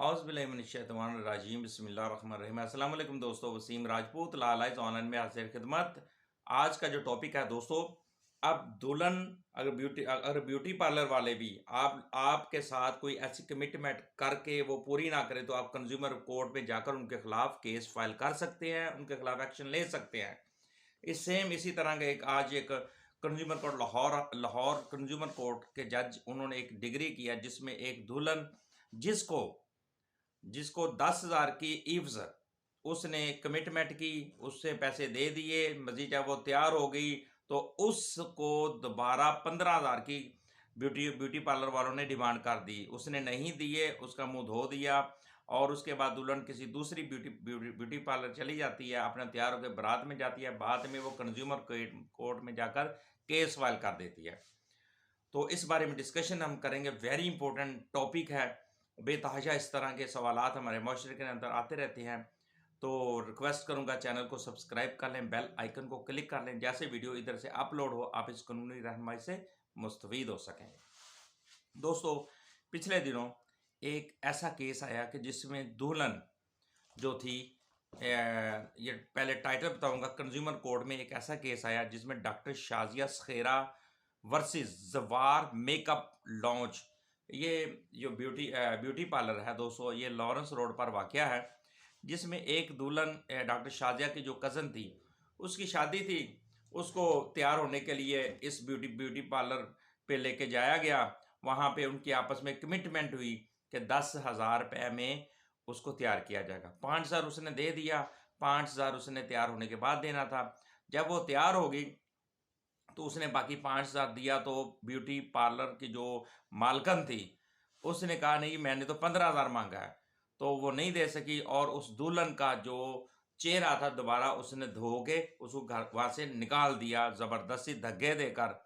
औज़ुबिल्लाहिमिनश्शैतानिर्रजीम बिस्मिल्लाहिर्रहमानिर्रहीम। अस्सलाम वालेकुम दोस्तों, वसीम राजपूत लाइव ऑनलाइन में हाजिर खिदमत। आज का जो टॉपिक है दोस्तों, अब दुल्हन अगर ब्यूटी पार्लर वाले भी आपके साथ कोई ऐसी कमिटमेंट करके वो पूरी ना करे तो आप कंज्यूमर कोर्ट में जाकर उनके खिलाफ केस फाइल कर सकते हैं, उनके खिलाफ एक्शन ले सकते हैं। इसी तरह का एक consumer court Lahore consumer court के जज उन्होंने एक डिग्री किया जिसमें एक दुल्हन जिसको जिसको 10,000 की इव्ज उसने कमिटमेंट की, उससे पैसे दे दिए, मजीद जब वो तैयार हो गई तो उसको दोबारा 15,000 की ब्यूटी पार्लर वालों ने डिमांड कर दी। उसने नहीं दिए, उसका मुंह धो दिया और उसके बाद दुल्हन किसी दूसरी ब्यूटी पार्लर चली जाती है, अपना तैयार होकर बारात में जाती है। बाद में वो कंज्यूमर कोर्ट में जाकर केस फाइल कर देती है। तो इस बारे में डिस्कशन हम करेंगे। वेरी इंपॉर्टेंट टॉपिक है। बेतहाशा इस तरह के सवालात हमारे माशरे के अंदर आते रहते हैं, तो रिक्वेस्ट करूंगा चैनल को सब्सक्राइब कर लें, बेल आइकन को क्लिक कर लें, जैसे वीडियो इधर से अपलोड हो आप इस कानूनी रहनुमाई से मुस्तफीद हो सकें। दोस्तों, पिछले दिनों एक ऐसा केस आया कि जिसमें दुल्हन जो थी, ये पहले टाइटल बताऊंगा। कंज्यूमर कोर्ट में एक ऐसा केस आया जिसमें डॉक्टर शाजिया सखेरा वर्सेस जवार मेकअप लॉन्च, ये जो ब्यूटी पार्लर है दोस्तों, ये लॉरेंस रोड पर वाक़या है, जिसमें एक दुल्हन डॉक्टर शाजिया की जो कज़न थी, उसकी शादी थी, उसको तैयार होने के लिए इस ब्यूटी पार्लर पे लेके जाया गया। वहाँ पे उनकी आपस में कमिटमेंट हुई कि 10,000 रुपये में उसको तैयार किया जाएगा। 5,000 उसने दे दिया, 5,000 उसने तैयार होने के बाद देना था। जब वो तैयार हो गई तो उसने बाकी 5,000 दिया, तो ब्यूटी पार्लर की जो मालकन थी उसने कहा नहीं, मैंने तो 15,000 मांगा है, तो वो नहीं दे सकी। और उस दुल्हन का जो चेहरा था दोबारा उसने धो के उसको घर वहाँ से निकाल दिया, ज़बरदस्ती धक्के देकर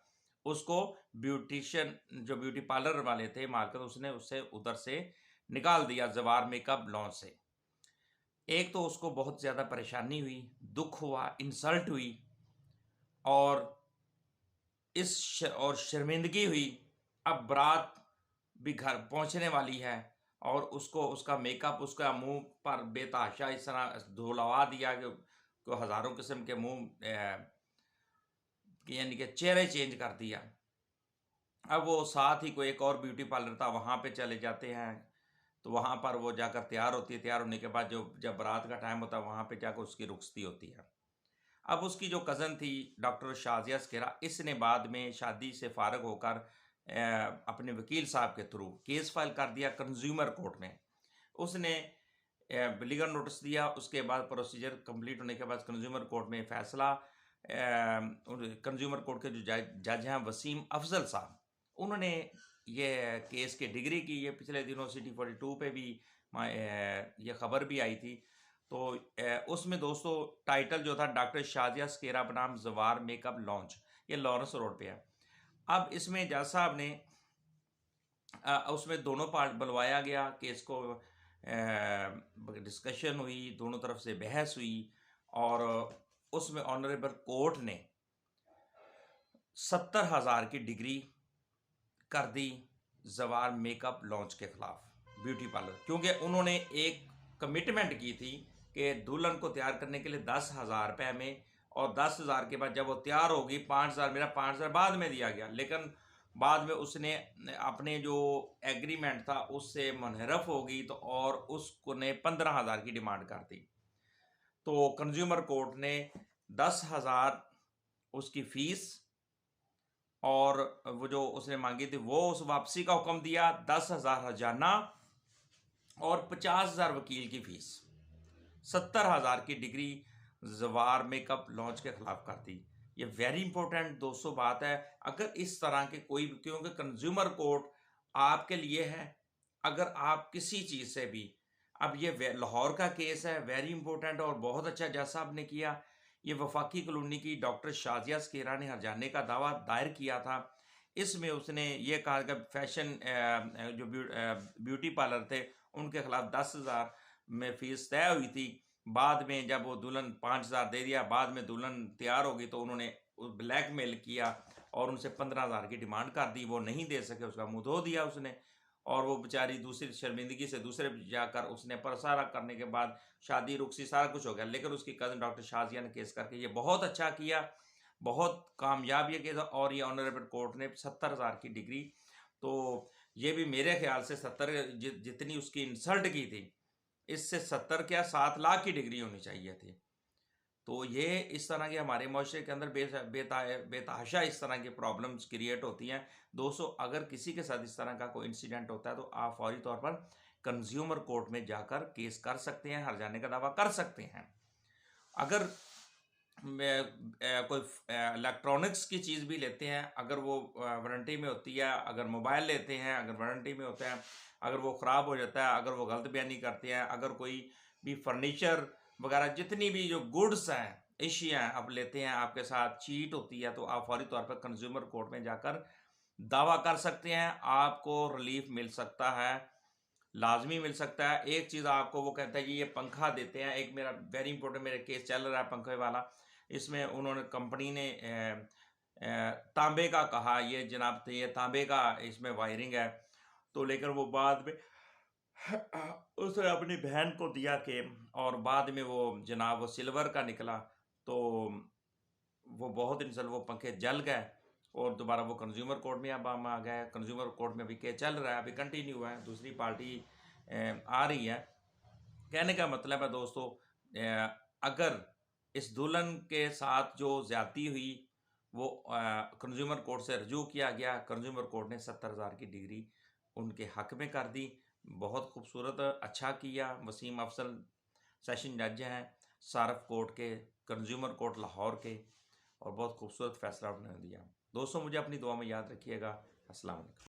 उसको ब्यूटिशियन जो ब्यूटी पार्लर वाले थे मालकन, उसने उससे उधर से निकाल दिया जवार मेकअप लॉन्च से। एक तो उसको बहुत ज़्यादा परेशानी हुई, दुख हुआ, इंसल्ट हुई और शर्मिंदगी हुई। अब बारात भी घर पहुंचने वाली है और उसको उसका मेकअप उसका मुंह पर बेतहाशा इस तरह धुलवा दिया कि हज़ारों किस्म के मुंह यानी कि चेहरे चेंज कर दिया। अब वो साथ ही कोई एक और ब्यूटी पार्लर था, वहाँ पे चले जाते हैं, तो वहाँ पर वो जाकर तैयार होती है। तैयार होने के बाद जब बारात का टाइम होता है वहाँ पे जाकर उसकी रुखसती होती है। अब उसकी जो कज़न थी डॉक्टर शाजिया सखेरा, इसने बाद में शादी से फारग होकर अपने वकील साहब के थ्रू केस फाइल कर दिया कंज्यूमर कोर्ट में। उसने लीगल नोटिस दिया। उसके बाद प्रोसीजर कंप्लीट होने के बाद कंज्यूमर कोर्ट में फ़ैसला, कंज्यूमर कोर्ट के जो जज हैं वसीम अफजल साहब, उन्होंने ये केस की डिग्री की। ये पिछले दिनों सिटी 42 पे भी ये खबर भी आई थी। तो उसमें दोस्तों टाइटल जो था डॉक्टर शाजिया सखेरा बनाम जवार मेकअप लॉन्च, ये लॉरेंस रोड पे है। अब इसमें जज साहब ने उसमें दोनों पार्ट बुलवाया गया, केस को डिस्कशन हुई, दोनों तरफ से बहस हुई और उसमें ऑनरेबल कोर्ट ने 70,000 की डिग्री कर दी जवार मेकअप लॉन्च के खिलाफ ब्यूटी पार्लर, क्योंकि उन्होंने एक कमिटमेंट की थी कि दुल्हन को तैयार करने के लिए 10,000 रुपये में, और 10,000 के बाद जब वो तैयार होगी 5,000 मेरा 5,000 बाद में दिया गया, लेकिन बाद में उसने अपने जो एग्रीमेंट था उससे मुनहरफ हो गई तो और उसको ने 15,000 की डिमांड कर दी। तो कंज्यूमर कोर्ट ने 10,000 उसकी फ़ीस और वो जो उसने मांगी थी वो उस वापसी का हुक्म दिया, 10,000 हर्जाना और 50,000 वकील की फ़ीस। 70,000 की डिग्री जवार मेकअप लॉन्च के खिलाफ कर दी। ये वेरी इंपॉर्टेंट दोस्तों बात है। अगर इस तरह के कोई, क्योंकि कंज्यूमर कोर्ट आपके लिए है, अगर आप किसी चीज़ से भी, अब ये लाहौर का केस है, वेरी इंपॉर्टेंट और बहुत अच्छा जज साहब ने किया। ये वफाकी कॉलोनी की डॉक्टर शाजिया सखेरा ने हर्जाने का दावा दायर किया था। इसमें उसने ये कहा कि फैशन जो ब्यूटी पार्लर थे उनके खिलाफ 10,000 में फ़ीस तय हुई थी। बाद में जब वो दुल्हन 5,000 दे दिया, बाद में दुल्हन तैयार हो गई तो उन्होंने ब्लैकमेल किया और उनसे 15,000 की डिमांड कर दी। वो नहीं दे सके, उसका मुंह धो दिया उसने और वो बेचारी दूसरी शर्मिंदगी से दूसरे जाकर उसने प्रसारा करने के बाद शादी रुक सी, सारा कुछ हो गया। लेकिन उसकी कज़न डॉक्टर शाजिया ने केस करके ये बहुत अच्छा किया, बहुत कामयाब ये केस, और ये ऑनरेबल कोर्ट ने 70,000 की डिग्री, तो ये भी मेरे ख्याल से 70 जितनी उसकी इंसल्ट की थी, इससे 70 क्या 7 लाख की डिग्री होनी चाहिए थी। तो ये इस तरह के हमारे माशरे के अंदर बेतहाशा इस तरह की प्रॉब्लम्स क्रिएट होती हैं। दोस्तों, अगर किसी के साथ इस तरह का कोई इंसिडेंट होता है तो आप फौरी तौर पर कंज्यूमर कोर्ट में जाकर केस कर सकते हैं, हर्जाने का दावा कर सकते हैं। अगर कोई इलेक्ट्रॉनिक्स की चीज़ भी लेते हैं, अगर वो वारंटी में होती है, अगर मोबाइल लेते हैं अगर वारंटी में होता है, अगर वो ख़राब हो जाता है, अगर वो गलत बयानी करते हैं, अगर कोई भी फर्नीचर वगैरह जितनी भी जो गुड्स हैं, एशिया आप लेते हैं, आपके साथ चीट होती है, तो आप फौरी तौर पर कंज्यूमर कोर्ट में जाकर दावा कर सकते हैं। आपको रिलीफ मिल सकता है, लाजमी मिल सकता है। एक चीज़ आपको वो कहता है कि ये पंखा देते हैं, एक मेरा वेरी इंपॉर्टेंट मेरा केस चल रहा है पंखे वाला, इसमें उन्होंने कंपनी ने तांबे का कहा, ये जनाब थे ये तांबे का इसमें वायरिंग है, तो लेकिन वो बाद में उसने अपनी बहन को दिया कि, और बाद में वो जनाब वो सिल्वर का निकला, तो वो बहुत इंसान वो पंखे जल गए, और दोबारा वो कंज्यूमर कोर्ट में अब हम आ गए। कंज्यूमर कोर्ट में अभी केस चल रहा है, अभी कंटिन्यू है, दूसरी पार्टी आ रही है। कहने का मतलब है दोस्तों, अगर इस दुल्हन के साथ जो ज्यादती हुई वो कंज्यूमर कोर्ट से रजू किया गया, कंज्यूमर कोर्ट ने 70,000 की डिग्री उनके हक में कर दी। बहुत खूबसूरत अच्छा किया। वसीम अफजल सेशन जज हैं सारफ कोर्ट के, कंज्यूमर कोर्ट लाहौर के, और बहुत खूबसूरत फैसला उन्होंने दिया। दोस्तों, मुझे अपनी दुआ में याद रखिएगा। अस्सलाम वालेकुम।